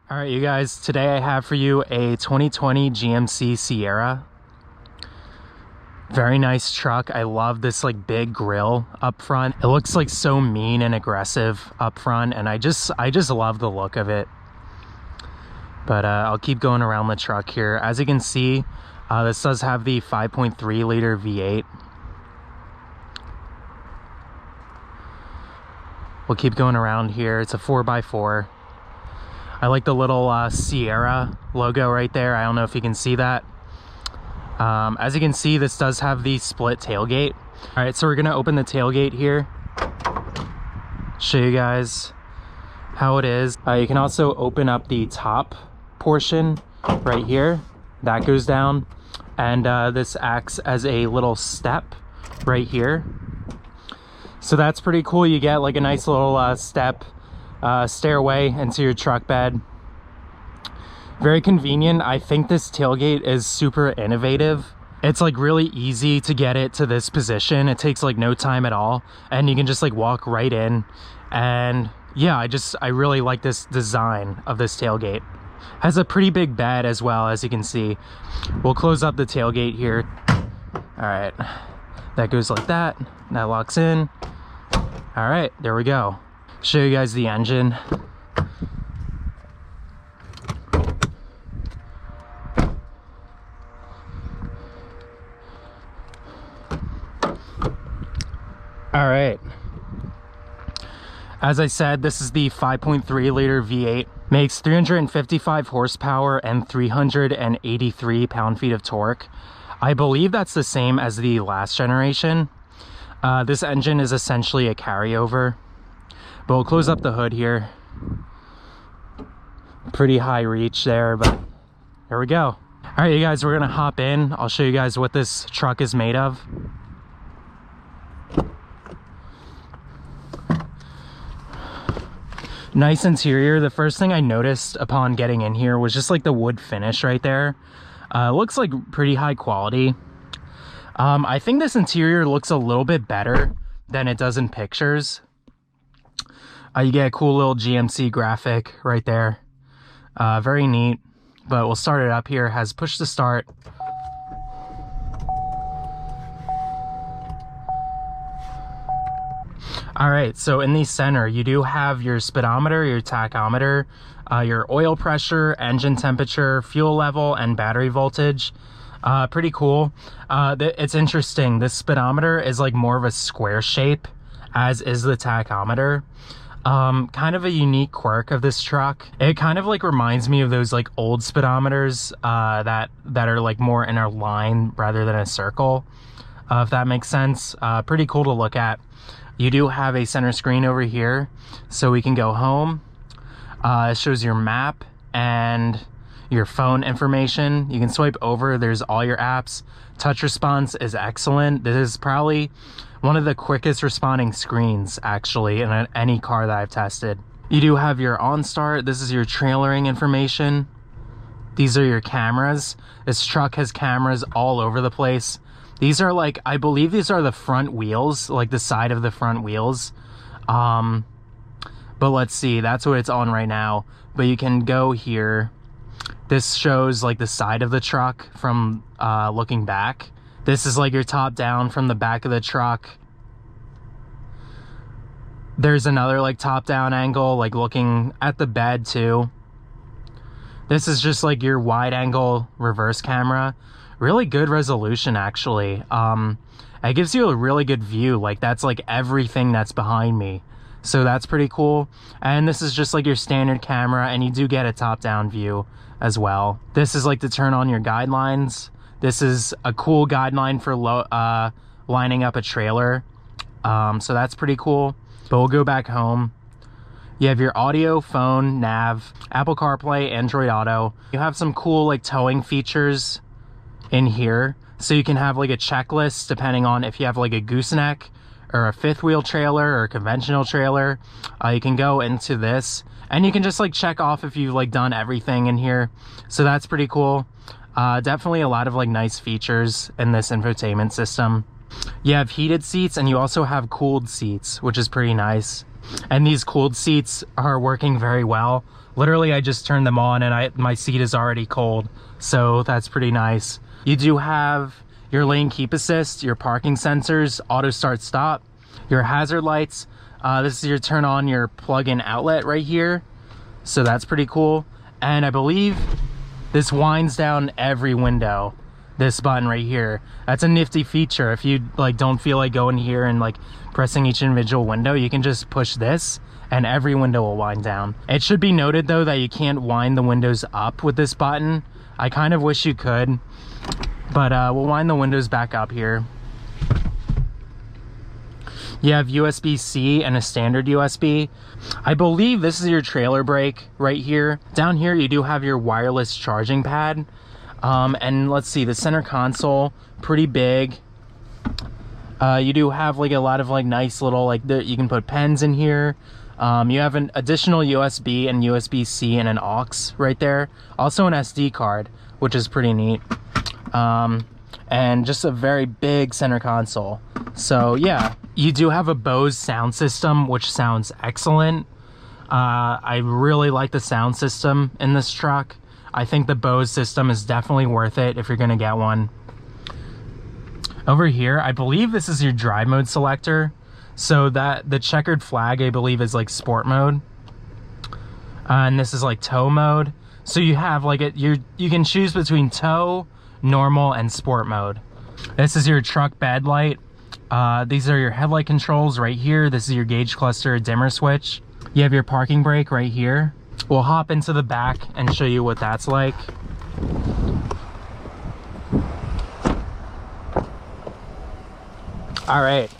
All right, you guys, today I have for you a 2020 GMC Sierra. Very nice truck. I love this like big grille up front. It looks like so mean and aggressive up front, and I just love the look of it. But I'll keep going around the truck here. As you can see, this does have the 5.3 liter V8. We'll keep going around here. It's a 4x4. I like the little Sierra logo right there. I don't know if you can see that. As you can see, this does have the split tailgate. All right, so we're gonna open the tailgate here. Show you guys how it is. You can also open up the top portion right here. That goes down. And this acts as a little step right here. So that's pretty cool. You get like a nice little step stairway into your truck bed. Very convenient. I think this tailgate is super innovative. It's like really easy to get it to this position. It takes like no time at all, and you can just like walk right in. And yeah, I really like this design of this tailgate. Has a pretty big bed as well, as you can see. We'll close up the tailgate here. All right, that goes like that. That locks in. All right, there we go. Show you guys the engine. All right. As I said, this is the 5.3 liter V8. Makes 355 horsepower and 383 pound-feet of torque. I believe that's the same as the last generation. This engine is essentially a carryover. But we'll close up the hood here. Pretty high reach there, but there we go. All right, you guys, we're gonna hop in. I'll show you guys what this truck is made of. Nice interior. The first thing I noticed upon getting in here was just like the wood finish right there. Looks like pretty high quality. I think this interior looks a little bit better than it does in pictures. You get a cool little GMC graphic right there. Very neat, but we'll start it up here. Has push to start. All right, so in the center, you do have your speedometer, your tachometer, your oil pressure, engine temperature, fuel level, and battery voltage. Pretty cool. It's interesting. This speedometer is like more of a square shape, as is the tachometer. Kind of a unique quirk of this truck. It kind of like reminds me of those like old speedometers that are like more in a line rather than a circle, if that makes sense. Pretty cool to look at. You do have a center screen over here, so we can go home. It shows your map and your phone information. You can swipe over, there's all your apps. Touch response is excellent. This is probably one of the quickest responding screens actually in any car that I've tested. You do have your OnStart. This is your trailering information. These are your cameras. This truck has cameras all over the place. These are like, I believe these are the front wheels, like the side of the front wheels. But let's see, that's what it's on right now. But you can go here. This shows like the side of the truck from looking back. This is like your top down from the back of the truck. There's another like top down angle, like looking at the bed too. This is just like your wide angle reverse camera. Really good resolution actually. It gives you a really good view. Like that's like everything that's behind me. So that's pretty cool. And this is just like your standard camera, and you do get a top down view as well. This is like to turn on your guidelines. This is a cool guideline for lining up a trailer. So that's pretty cool. But we'll go back home. You have your audio, phone, nav, Apple CarPlay, Android Auto. You have some cool like towing features in here. So you can have like a checklist depending on if you have like a gooseneck or a fifth wheel trailer or a conventional trailer. You can go into this and you can just like check off if you've like done everything in here. So that's pretty cool. Definitely a lot of like nice features in this infotainment system. You have heated seats and you also have cooled seats, which is pretty nice. And these cooled seats are working very well. Literally, I just turned them on and my seat is already cold. So that's pretty nice. You do have your lane keep assist, your parking sensors, auto start stop, your hazard lights. This is your turn on your plug-in outlet right here. So that's pretty cool. And I believe this winds down every window, this button right here. That's a nifty feature. If you like don't feel like going here and like pressing each individual window, you can just push this and every window will wind down. It should be noted though that you can't wind the windows up with this button. I kind of wish you could, but we'll wind the windows back up here. You have USB-C and a standard USB. I believe this is your trailer brake right here. Down here you do have your wireless charging pad. And let's see, the center console, pretty big. You do have like a lot of like nice little, like you can put pens in here. You have an additional USB and USB-C and an aux right there. Also an SD card, which is pretty neat. And just a very big center console. So yeah, you do have a Bose sound system, which sounds excellent. I really like the sound system in this truck. I think the Bose system is definitely worth it if you're gonna get one. Over here, I believe this is your drive mode selector. So that the checkered flag, I believe, is like sport mode. And this is like tow mode. So you have like you can choose between tow, normal, and sport mode. This is your truck bed light. These are your headlight controls right here. This is your gauge cluster dimmer switch. You have your parking brake right here. We'll hop into the back and show you what that's like. All right,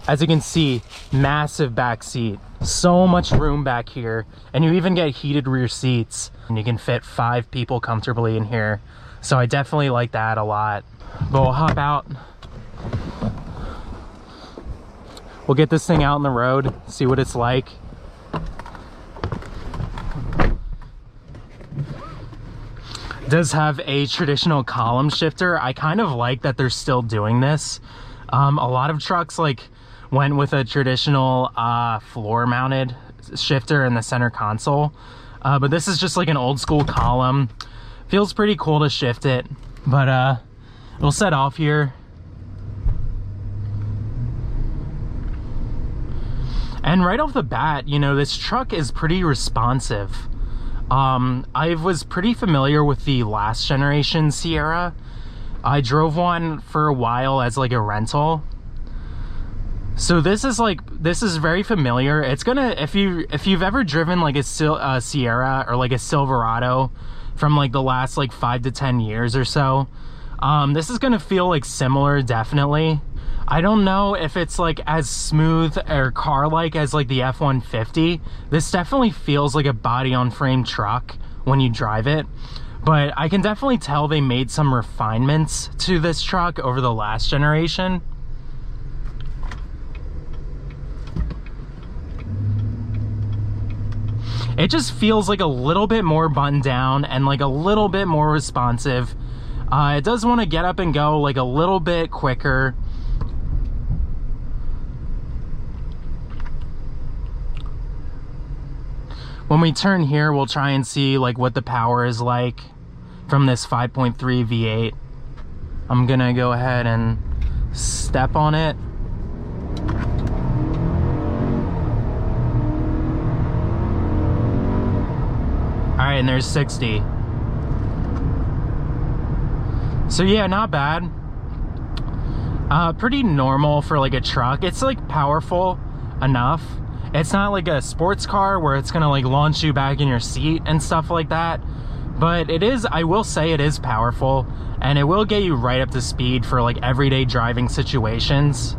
as you can see, massive back seat. So much room back here, and you even get heated rear seats. And you can fit 5 people comfortably in here. So I definitely like that a lot. But we'll hop out. We'll get this thing out on the road, see what it's like. It does have a traditional column shifter. I kind of like that they're still doing this. A lot of trucks like went with a traditional floor mounted shifter in the center console. But this is just like an old school column. Feels pretty cool to shift it, but we'll set off here. And right off the bat, you know, this truck is pretty responsive. I was pretty familiar with the last generation Sierra. I drove one for a while as like a rental. So this is very familiar. It's gonna, if you've ever driven like a Sierra or like a Silverado from like the last like 5 to 10 years or so, this is gonna feel like similar, definitely. I don't know if it's like as smooth or car-like as like the F-150. This definitely feels like a body-on-frame truck when you drive it, but I can definitely tell they made some refinements to this truck over the last generation. It just feels like a little bit more buttoned down and like a little bit more responsive. It does want to get up and go like a little bit quicker. When we turn here, we'll try and see like what the power is like from this 5.3 V8. I'm gonna go ahead and step on it. All right, and there's 60. So yeah, not bad. Pretty normal for like a truck. It's like powerful enough. It's not like a sports car where it's gonna like launch you back in your seat and stuff like that. But it is, I will say it is powerful, and it will get you right up to speed for like everyday driving situations.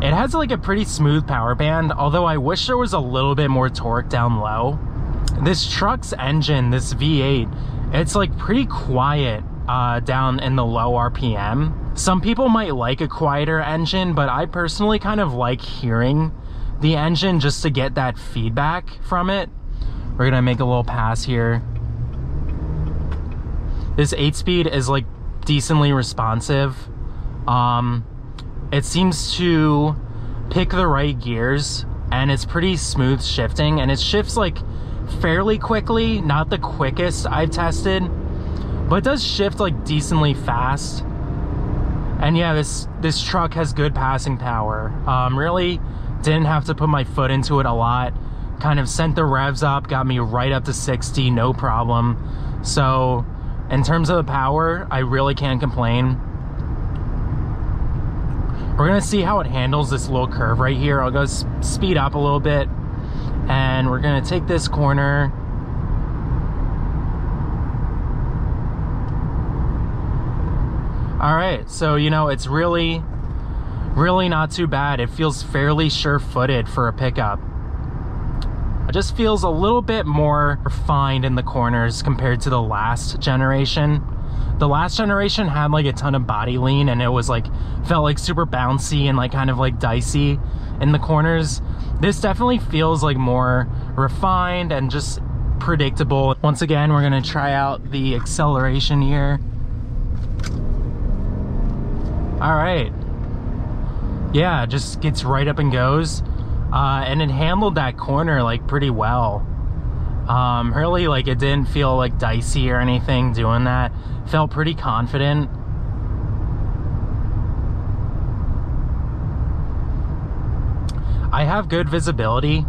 It has like a pretty smooth power band, although I wish there was a little bit more torque down low. This truck's engine, this V8, it's like pretty quiet down in the low RPM. Some people might like a quieter engine, but I personally kind of like hearing the engine just to get that feedback from it. We're gonna make a little pass here. This 8-speed is like decently responsive. It seems to pick the right gears and it's pretty smooth shifting, and it shifts like fairly quickly, not the quickest I've tested, but it does shift like decently fast. And yeah, this truck has good passing power. Really didn't have to put my foot into it a lot. Kind of sent the revs up, got me right up to 60, no problem. So in terms of the power, I really can't complain. We're gonna see how it handles this little curve right here. I'll go speed up a little bit, and we're gonna take this corner. All right, so you know, it's really not too bad. It feels fairly sure-footed for a pickup. It just feels a little bit more refined in the corners compared to the last generation. The last generation had like a ton of body lean, and it was like, felt like super bouncy and like kind of like dicey in the corners. This definitely feels like more refined and just predictable. Once again, we're gonna try out the acceleration here. All right. Yeah, it just gets right up and goes. And it handled that corner like pretty well. Really, like, it didn't feel like dicey or anything doing that. Felt pretty confident. I have good visibility.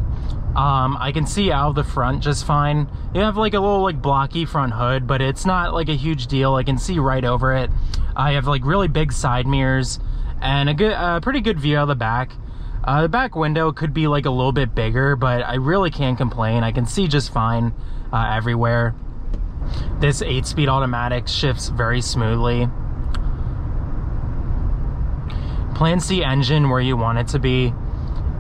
I can see out of the front just fine. You have like a little like blocky front hood, but it's not like a huge deal. I can see right over it. I have like really big side mirrors and a pretty good view of the back. The back window could be like a little bit bigger, but I really can't complain. I can see just fine everywhere. This 8-speed automatic shifts very smoothly. Plants the engine where you want it to be,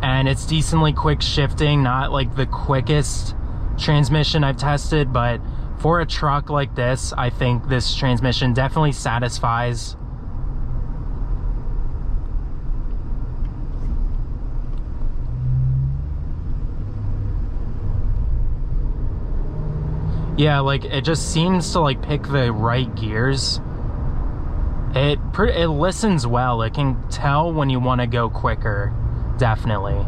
and it's decently quick shifting, not like the quickest transmission I've tested, but for a truck like this, I think this transmission definitely satisfies. Yeah, like, it just seems to like pick the right gears. It listens well. It can tell when you want to go quicker, definitely.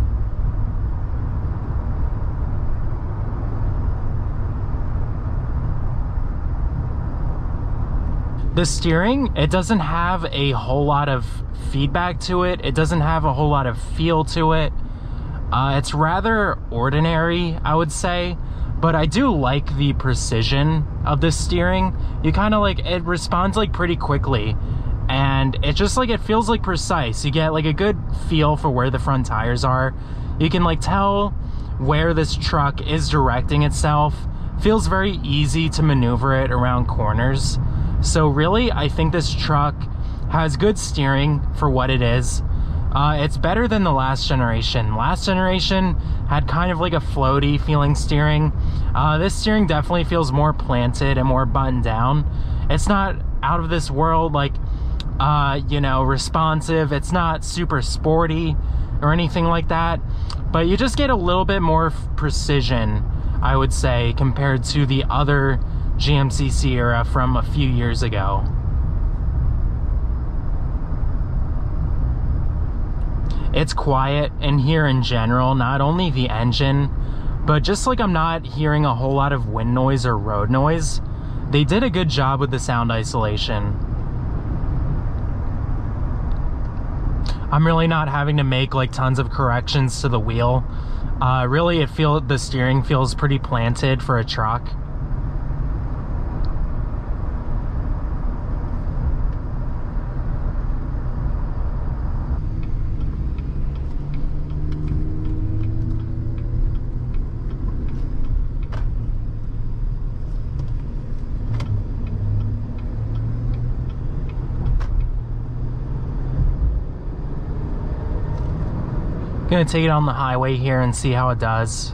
The steering, it doesn't have a whole lot of feedback to it. It doesn't have a whole lot of feel to it. It's rather ordinary, I would say. But I do like the precision of the steering. You kind of like, it responds like pretty quickly, and it just like, it feels like precise. You get like a good feel for where the front tires are. You can like tell where this truck is directing itself. Feels very easy to maneuver it around corners. So really, I think this truck has good steering for what it is. It's better than the last generation. Last generation had kind of like a floaty feeling steering. This steering definitely feels more planted and more buttoned down. It's not out of this world, like, you know, responsive. It's not super sporty or anything like that, but you just get a little bit more precision, I would say, compared to the other GMC Sierra from a few years ago. It's quiet in here in general, not only the engine, but just like I'm not hearing a whole lot of wind noise or road noise. They did a good job with the sound isolation. I'm really not having to make like tons of corrections to the wheel. Really, the steering feels pretty planted for a truck. Gonna take it on the highway here and see how it does.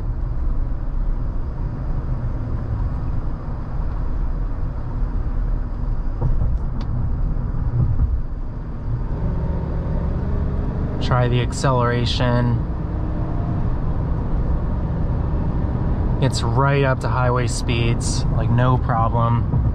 Try the acceleration. It's right up to highway speeds, like no problem.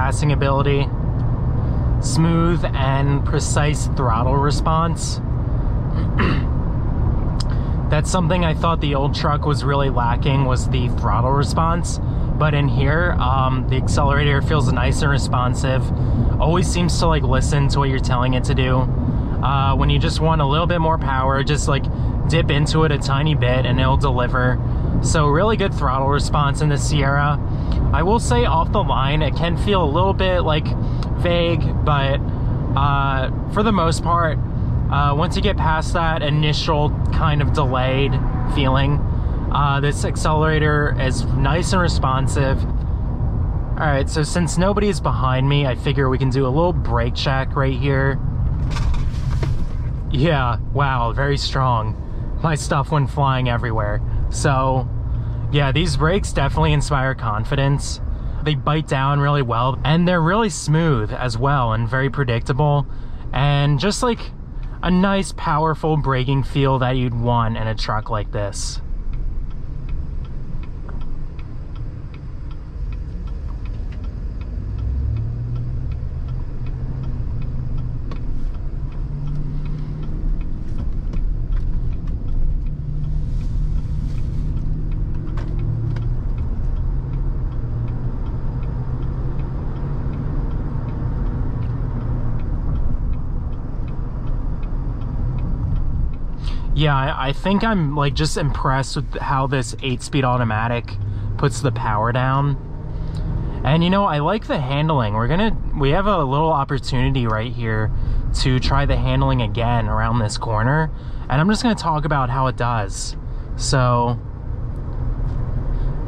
passing ability, smooth and precise throttle response. That's something I thought the old truck was really lacking, was the throttle response. But in here, the accelerator feels nice and responsive. Always seems to like listen to what you're telling it to do. When you just want a little bit more power, just like dip into it a tiny bit and it'll deliver. So really good throttle response in the Sierra. I will say off the line, it can feel a little bit like vague, but for the most part, once you get past that initial kind of delayed feeling, this accelerator is nice and responsive. All right, so since nobody's behind me, I figure we can do a little brake check right here. Yeah, wow, very strong. My stuff went flying everywhere. So yeah, these brakes definitely inspire confidence. They bite down really well, and they're really smooth as well and very predictable, and just like a nice powerful braking feel that you'd want in a truck like this. Yeah, I think I'm like just impressed with how this 8-speed automatic puts the power down. And you know, I like the handling. We have a little opportunity right here to try the handling again around this corner, and I'm just gonna talk about how it does. So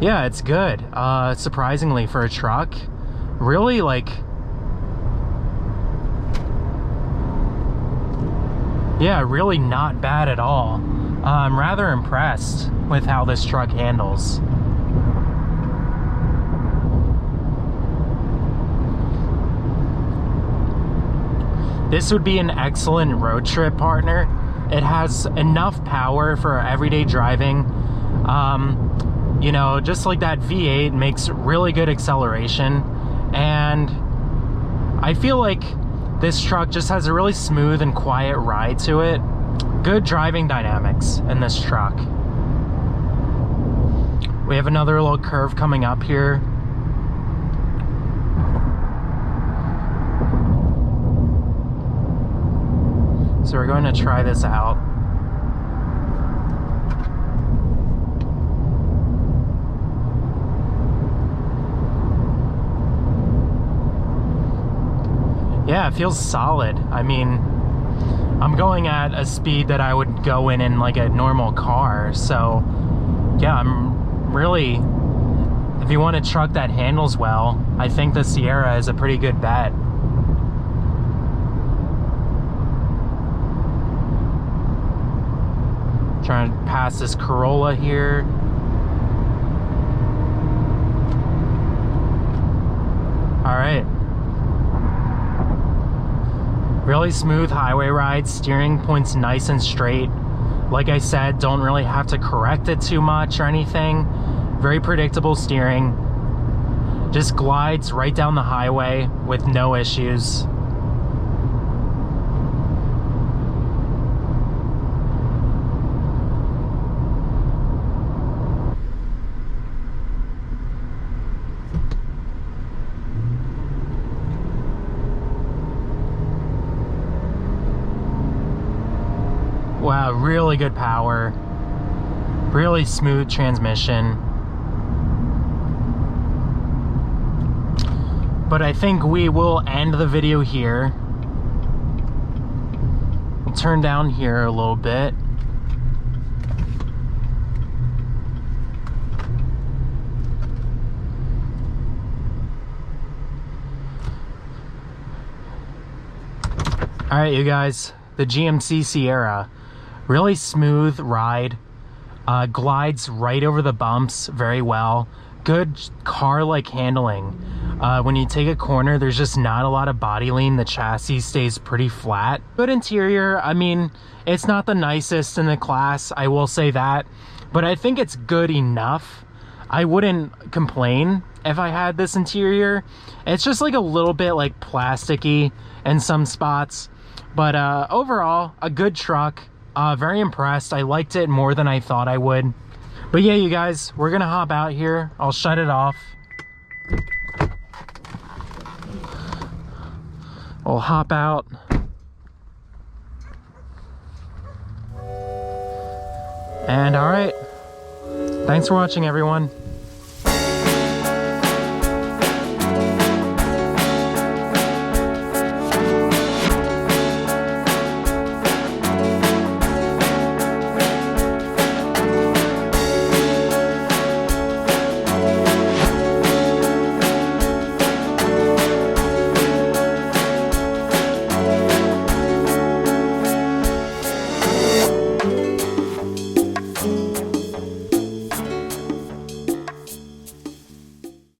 yeah, it's good. Surprisingly for a truck, really like, yeah, really not bad at all. I'm rather impressed with how this truck handles. This would be an excellent road trip partner. It has enough power for everyday driving. You know, just like that V8 makes really good acceleration. And I feel like this truck just has a really smooth and quiet ride to it. Good driving dynamics in this truck. We have another little curve coming up here. So we're going to try this out. Yeah, it feels solid. I mean, I'm going at a speed that I would go in like a normal car. So yeah, I'm really, if you want a truck that handles well, I think the Sierra is a pretty good bet. Trying to pass this Corolla here. All right. Really smooth highway ride, steering point's nice and straight. Like I said, don't really have to correct it too much or anything. Very predictable steering. Just glides right down the highway with no issues. Wow, really good power, really smooth transmission. But I think we will end the video here. We'll turn down here a little bit. All right, you guys, the GMC Sierra. Really smooth ride, glides right over the bumps very well. Good car-like handling. When you take a corner, there's just not a lot of body lean. The chassis stays pretty flat. Good interior. I mean, it's not the nicest in the class, I will say that, but I think it's good enough. I wouldn't complain if I had this interior. It's just like a little bit like plasticky in some spots, but overall a good truck. Very impressed. I liked it more than I thought I would. But yeah, you guys, we're gonna hop out here. I'll shut it off. We'll hop out. And all right, thanks for watching, everyone.